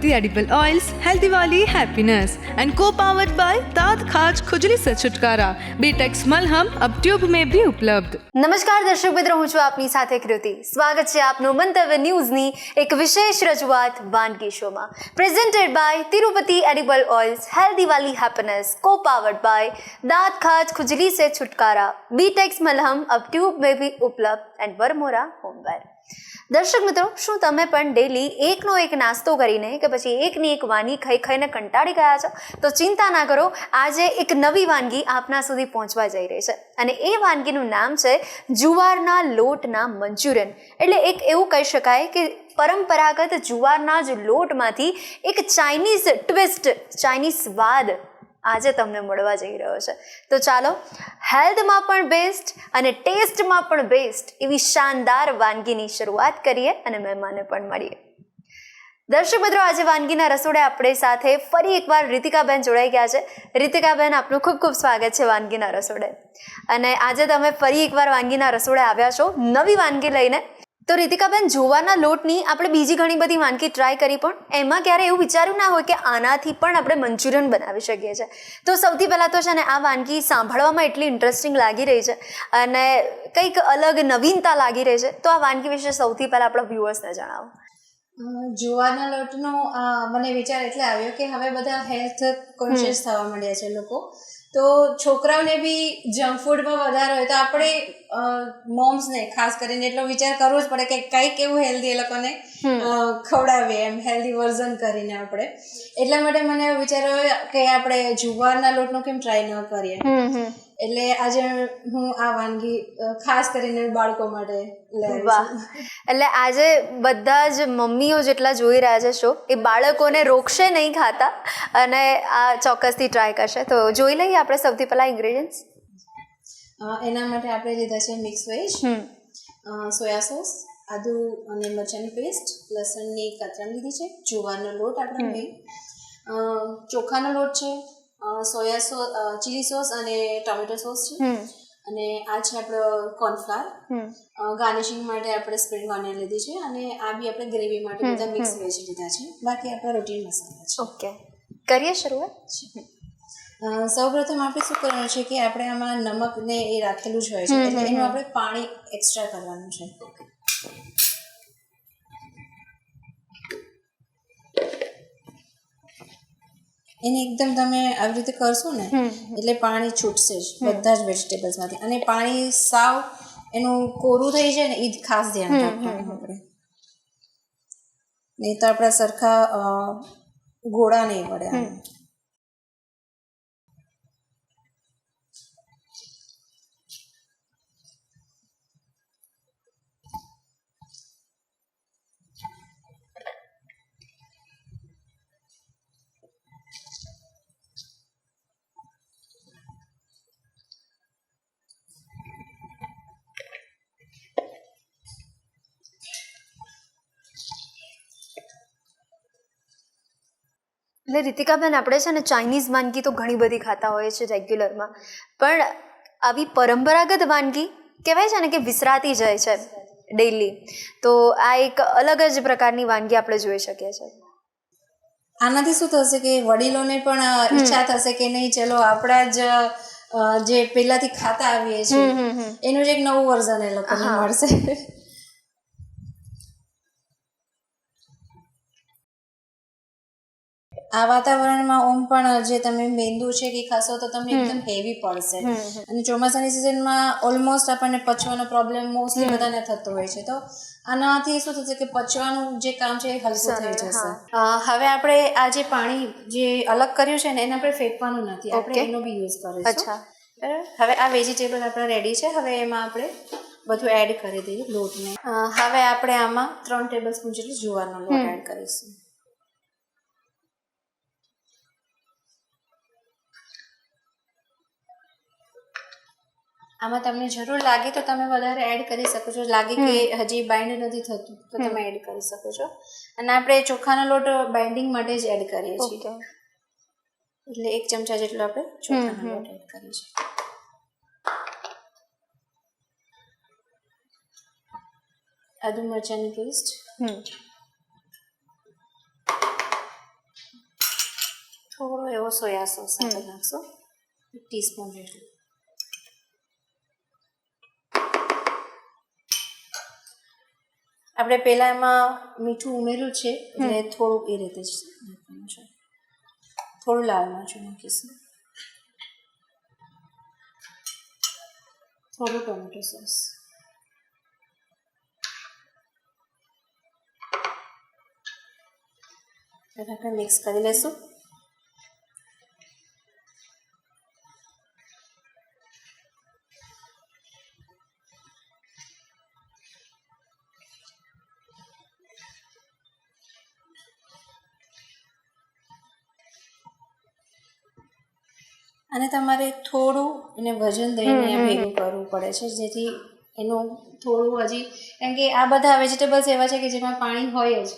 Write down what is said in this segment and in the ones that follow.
Tirupati edible oils healthy वाली happiness and को powered by दांत खाज खुजली से छुटकारा बीटेक्स मलहम अब ट्यूब में भी उपलब्ध। નમસ્કાર દર્શક મિત્રો, હું છું આપની સાથે કૃતિ. સ્વાગત છે આપનું મંતવ્ય ન્યૂઝની એક વિશેષ રજૂઆત વાનગી શોમાં, presented by Tirupati edible oils healthy વાલી હેપીનેસ, કો પાवर्ड बाय दांत खाज खुजली से छुटकारा बीटेक्स मलहम अब ट्यूब में भी उपलब्ध एंड वरमोरा होमवेयर. દર્શક મિત્રો, શું તમે પણ ડેલી એકનો એક નાસ્તો કરીને કે પછી એકની એક વાનગી ખાઈને કંટાળી ગયા છો? તો ચિંતા ના કરો, આજે એક નવી વાનગી આપના સુધી પહોંચવા જઈ રહી છે અને એ વાનગીનું નામ છે જુવારના લોટના મંચુરિયન. એટલે એક એવું કહી શકાય કે પરંપરાગત જુવારના જ લોટમાંથી એક ચાઇનીઝ ટ્વિસ્ટ, ચાઇનીઝ સ્વાદ આજે તમને મળવા જઈ રહ્યો છે. તો ચાલો હેલ્થમાં પણ બેસ્ટ અને ટેસ્ટમાં પણ બેસ્ટ એવી શાનદાર વાનગીની શરૂઆત કરીએ અને મહેમાનને પણ મળીએ. દર્શક મિત્રો, આજે વાનગીના રસોડે આપણી સાથે ફરી એકવાર રીતિકાબેન જોડાઈ ગયા છે. રીતિકાબેન, આપનું ખૂબ ખૂબ સ્વાગત છે વાનગીના રસોડે. અને આજે તમે ફરી એકવાર વાનગીના રસોડે આવ્યા છો નવી વાનગી લઈને. તો રીતિકાબેન, જુવારના લોટની આપણે બીજી ઘણી બધી વાનગી ટ્રાય કરી, પણ એમાં ક્યારે એવું વિચાર્યું ના હોય કે આનાથી પણ આપણે મંચુરિયન બનાવી શકીએ છીએ. તો સૌથી પહેલાં તો છે ને, આ વાનગી સાંભળવામાં એટલી ઇન્ટરેસ્ટિંગ લાગી રહી છે અને કંઈક અલગ નવીનતા લાગી રહી છે. તો આ વાનગી વિશે સૌથી પહેલાં આપણા વ્યુઅર્સને જણાવો. જુવારના લોટનો મને વિચાર એટલે આવ્યો કે હવે બધા હેલ્થ કોન્શિયસ થવા માંડ્યા છે લોકો, તો છોકરાઓને બી જંક ફૂડમાં વધારે હોય તો આપણે મોમ્સને ખાસ કરીને એટલો વિચાર કરવો જ પડે કે કંઈક એવું હેલ્ધી એ લોકોને ખવડાવીએ, એમ હેલ્ધી વર્ઝન કરીને આપણે. એટલા માટે મને એવો વિચાર આવ્યો કે આપણે જુવારના લોટનો કેમ ટ્રાય ન કરીએ. એટલે આજે હું આ વાનગી ખાસ કરીને બાળકો માટે લઈ. વાહ! એટલે આજે બધા જ મમ્મીઓ જેટલા જોઈ રહ્યા છે શો, એ બાળકોને રોકશે નહીં ખાતા અને આ ચોક્કસથી ટ્રાય કરશે. તો જોઈ લઈએ આપણે સૌથી પહેલાં ઇન્ગ્રેડિયન્ટ્સ. એના માટે આપણે લીધા છે મિક્સ વેજ, સોયા સોસ, આદુ અને મરચાંની પેસ્ટ, લસણની કતરણ લીધી છે, જુવારનો લોટ આપણે મેઇન, ચોખાનો લોટ છે, સોયા સોસ, ચીલી સોસ અને ટોમેટો સોસ છે, અને આ છે આપણો કોર્નફ્લાવર. ગાર્નિશિંગ માટે આપણે સ્પ્રિંગ ઓનિયન લીધી છે, અને આ બી આપણે ગ્રેવી માટે બધા મિક્સ વેજ લીધા છે. બાકી આપણા રૂટીન મસાલા છે. ઓકે, કરીએ શરૂઆત. સૌપ્રથમ આપણે શું કરવાનું છે કે આપણે આમાં નમક ને એ રાખેલું જ હોય છે, એટલે એનું આપણે પાણી એક્સ્ટ્રા કરવાનું છે. એને એકદમ તમે આવી રીતે કરશો ને એટલે પાણી છૂટશે જ બધા જ વેજીટેબલ્સમાંથી, અને પાણી સાવ એનું કોરું થઈ જાય ને એ જ ખાસ ધ્યાન રાખવાનું આપણે, નહીં તો આપણા સરખા ગોળા નહીં પડે. એટલે રીતિકાબેન, આપણે છે ને ચાઇનીઝ વાનગી તો ઘણી બધી ખાતા હોઈએ છીએ રેગ્યુલરમાં, પણ આવી પરંપરાગત વાનગી કહેવાય છે ને કે વિસરાતી જાય છે ડેઈલી. તો આ એક અલગ જ પ્રકારની વાનગી આપણે જોઈ શકીએ છીએ. આનાથી શું થશે કે વડીલોને પણ ઈચ્છા થશે કે નહીં, ચલો આપણા જ જે પહેલાથી ખાતા આવીએ છીએ એનું જ એક નવું વર્ઝન એ લોકોને મળશે. આ વાતાવરણમાં ઓમ પણ જે તમે મેંદુ છે કે ખાશો તો તમને એકદમ હેવી પડશે, અને ચોમાસાની સિઝનમાં ઓલમોસ્ટ આપણને પચવાનો પ્રોબ્લેમ મોસ્ટલી બધાને થતો હોય છે. તો આનાથી શું થશે કે પચવાનું જે કામ છે એ હલકું થઈ જશે. હવે આપણે આ જે પાણી જે અલગ કર્યું છે ને એને આપણે ફેંકવાનું નથી, આપણે એનો બી યુઝ કરીશું. હવે આ વેજીટેબલ આપણા રેડી છે. હવે એમાં આપણે બધું એડ કરી દઈએ લોટને. હવે આપણે આમાં 3 ટેબલસ્પૂન જેટલું જુવારનો લોટ એડ કરીશું. આમાં તમને જરૂર લાગે તો તમે વધારે એડ કરી શકો છો, લાગે કે હજી બાઇન્ડ નથી થતું તો તમે એડ કરી શકો છો. અને આપણે ચોખાનો લોટ બાઇન્ડિંગ માટે જ એડ કરીએ છીએ, એટલે 1 ચમચા જેટલો આપણે ચોખાનો લોટ એડ કરીએ છીએ. આદુ મરચાંની પેસ્ટ, થોડો એવો સોયા સોસ આપણે નાખશું, 1 ટીસ્પૂન જેટલું. આપણે પહેલાં એમાં મીઠું ઉમેર્યું છે એટલે થોડુંક એ રીતે જ નાખવાનું છે. થોડું લાલ મરચું નાખીશું, થોડું ટોમેટો સોસ. આપણે મિક્સ કરી લઈશું. અને તમારે થોડું એને વજન દઈને ભેગું કરવું પડે છે, જેથી એનું થોડું હજી, કારણ કે આ બધા વેજીટેબલ્સ એવા છે કે જેમાં પાણી હોય જ.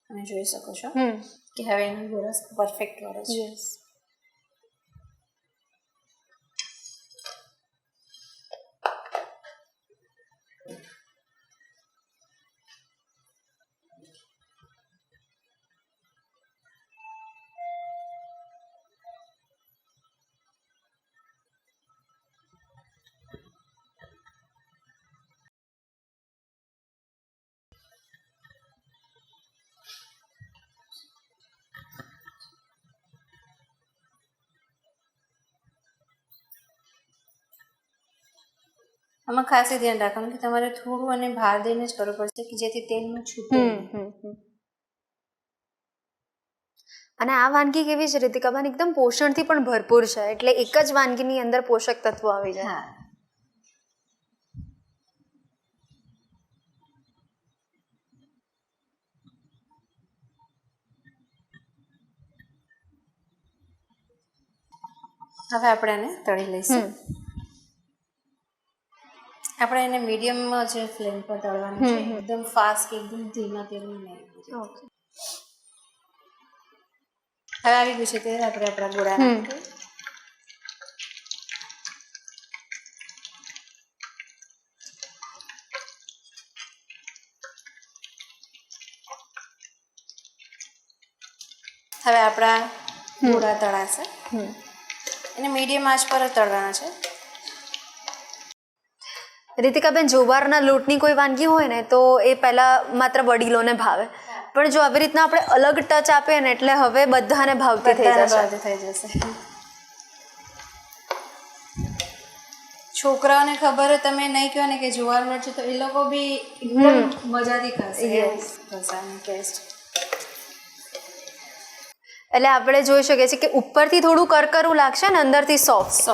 તમે જોઈ શકો છો કે હવે એનો ગોરસ પરફેક્ટ વળે છે. આમાં ખાસ એ ધ્યાન રાખવાનું કે તમારે થોડું અને ભાર દઈને જ કરવું પડશે કે જેથી તેલનું છૂટું. અને આ વાનગી કેવી છે રીતિકાબેન, એકદમ પોષણથી પણ ભરપૂર છે, એટલે એક જ વાનગીની અંદર પોષક તત્વો આવી જાય. હા. હવે આપણે એને તળી લઈશું. આપણે એને મીડિયમ જ ફ્લેમ પર તળવાનું છે, એકદમ ફાસ્ટ કે એકદમ ધીમા તેલમાં નહીં. હવે આવી ગયું છે ત્યારે આપણે આપણા ગોળા નાખીએ. હવે આપણા ગોળા તળાશે, એને મીડિયમ આંચ પર જ તળવાના છે. રીતિકાબેન, જુવારના લોટની કોઈ વાનગી હોય ને તો એ પહેલાં માત્ર વડીલોને ભાવે, પણ જો આવી રીતના આપણે અલગ ટચ આપીએ ને એટલે હવે બધાને ભાવતી થઈ જશે. છોકરાઓને ખબર તમે નહીં કહો ને કે જુવાર લોટ છે તો એ લોકો બી એકદમ મજાથી ખાશે. ટેસ્ટ એટલે આપણે જોઈ શકીએ છીએ કે ઉપરથી થોડું કરકરું લાગશે ને અંદરથી સોફ્ટ.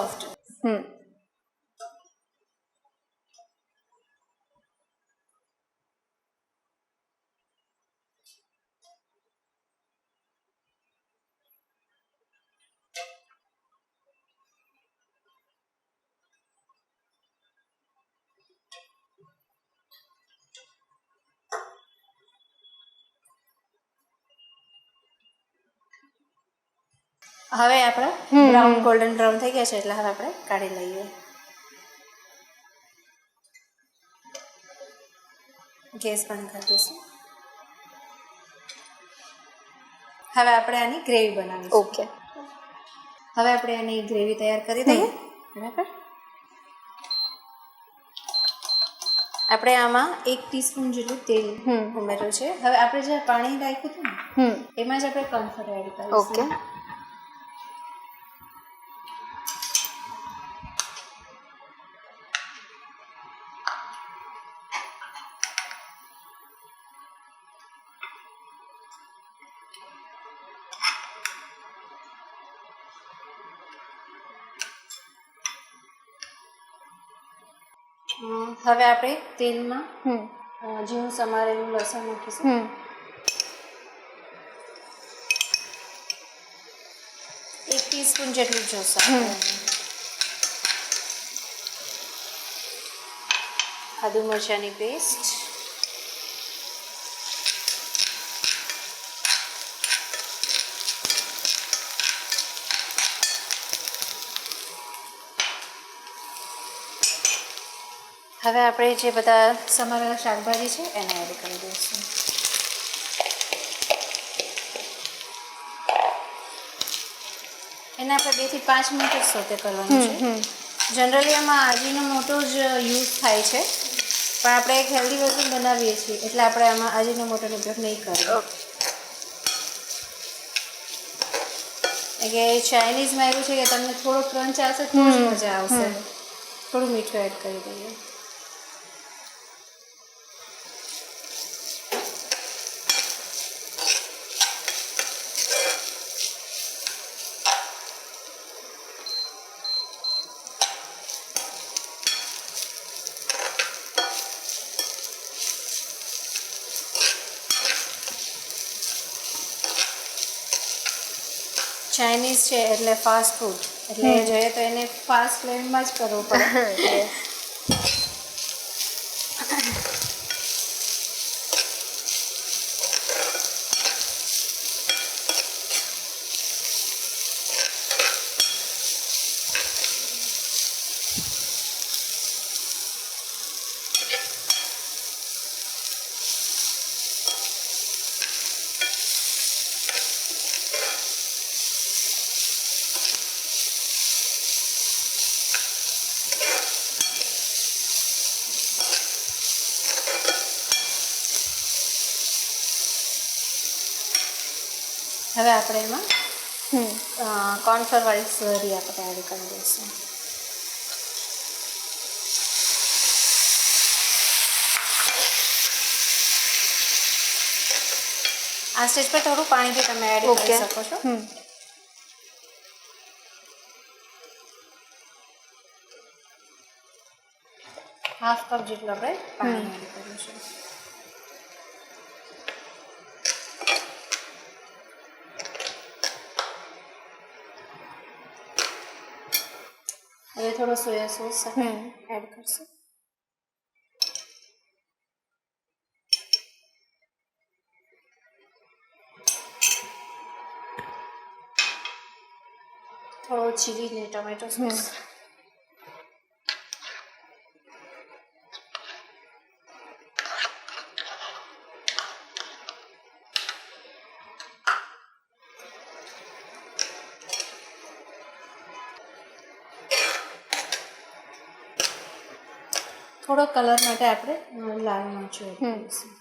હવે આપણે બ્રાઉન ગોલ્ડન બ્રાઉન થઈ ગયા છે એટલે હવે આપણે કાઢી લઈએ. ગેસ બંધ કરી દઈશું. હવે આપણે આની ગ્રેવી બનાવીશું. ઓકે, હવે આપણે આની ગ્રેવી તૈયાર કરી દઈએ. બરાબર. આપણે આમાં 1 ટીસ્પૂન જેટલું તેલ ઉમેર્યું છે. હવે આપણે જે પાણી રાખ્યું હતું ને એમાં જ આપણે કોર્નફ્લોર એડ કરીશું. ઓકે. હવે આપણે તેલમાં ઝીણું સમારેલું લસણ નાખીશું. એક ટીસ્પૂન જેટલું જોશે. આદુ મરચાંની પેસ્ટ, હવે આપણે જે બધા સમારેલા શાકભાજી છે એને એડ કરી દઈશું. એને આપણે 2 થી 5 મિનિટ જ સોતે કરવાનું છે. જનરલી આમાં આજીનોમોટો જ યુઝ થાય છે, પણ આપણે એક હેલ્ધી વર્ઝન બનાવીએ છીએ એટલે આપણે આમાં આજીનોમોટોનો ઉપયોગ નહીં કરીએ. કે ચાઇનીઝમાં એવું છે કે તમને થોડો ક્રંચ આવશે તો જ મજા આવશે. થોડું મીઠું એડ કરી દઈએ. ચાઇનીઝ છે એટલે ફાસ્ટ ફૂડ, એટલે જોઈએ તો એને ફાસ્ટ ફ્લેમમાં જ કરવું પડે. હવે આપણે એમાં કોર્નફ્લોરવાળી સ્લરી આપણે એડ કરી દઈશું. આ સ્ટેજ પર થોડું પાણી બી તમે એડ કરી શકો છો. હાફ કપ જેટલું આપણે પાણી એડ કર્યું છે. હવે થોડો સોયા સોસ એડ કરશું. થોડો ચીલી ને ટમેટો સોસ. થોડો કલર માટે આપણે લાલ મરચું એડ કરીશું.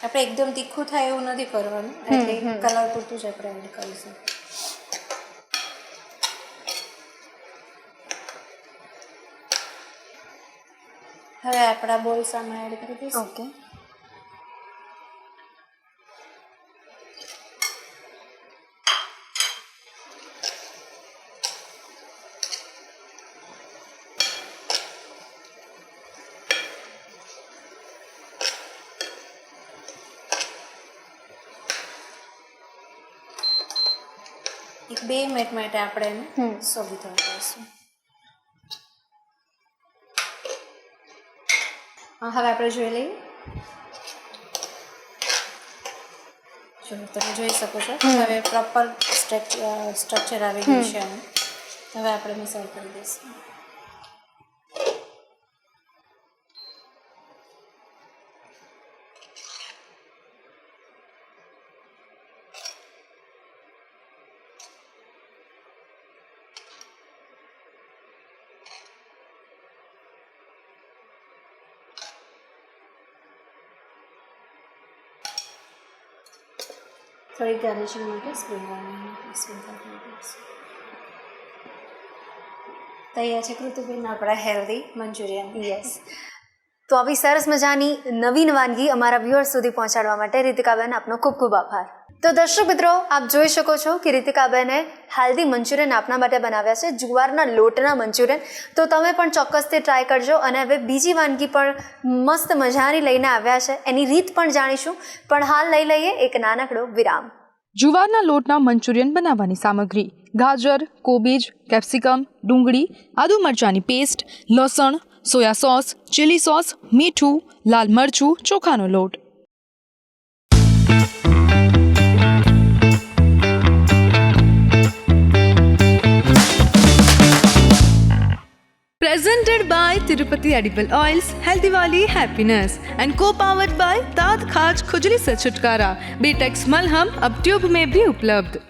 આપણે એકદમ તીખું થાય એવું નથી કરવાનું, એટલે કલર પૂરતું જ આપણે એડ કરીશું. હવે આપણા બોલ્સ આમાં એડ કરી દઈશું. ઓકે. એક 2 મિનિટ માટે આપણે એને સોગી થવા દઈશું. હવે આપણે જોઈ લઈએ. ચલો, તમે જોઈ શકો છો હવે પ્રોપર સ્ટ્રક્ચર આવી ગયું છે. હવે આપણે એને સર્વ કરી દઈશું. થોડી ગાર્નિશિંગ માટે તૈયાર છે કૃતિબેન આપણા હેલ્ધી મંચુરિયન. યસ. તો આવી સરસ મજાની નવીન વાનગી અમારા વ્યુઅર્સ સુધી પહોંચાડવા માટે રીતિકાબેન આપનો ખૂબ ખૂબ આભાર. તો દર્શક મિત્રો, આપ જોઈ શકો છો કે રીતિકાબેને હેલ્ધી મંચુરિયન આપણા માટે બનાવ્યા છે, જુવારના લોટના મંચુરિયન. તો તમે પણ ચોક્કસથી ટ્રાય કરજો. અને હવે બીજી વાનગી પણ મસ્ત મજાની લઈને આવ્યા છે, એની રીત પણ જાણીશું. પણ હાલ લઈ લઈએ એક નાનકડો વિરામ. જુવારના લોટના મંચુરિયન બનાવવાની સામગ્રી: ગાજર, કોબીજ, કેપ્સિકમ, ડુંગળી, આદુ મરચાંની પેસ્ટ, લસણ, સોયા સોસ, ચીલી સોસ, મીઠું, લાલ મરચું, ચોખાનો લોટ. Presented by Tirupati Edible Oils, Healthy Wali Happiness, and co-powered by Tat Khaj Khujli se Chutkara. Betex Malham अब ट्यूब में भी उपलब्ध.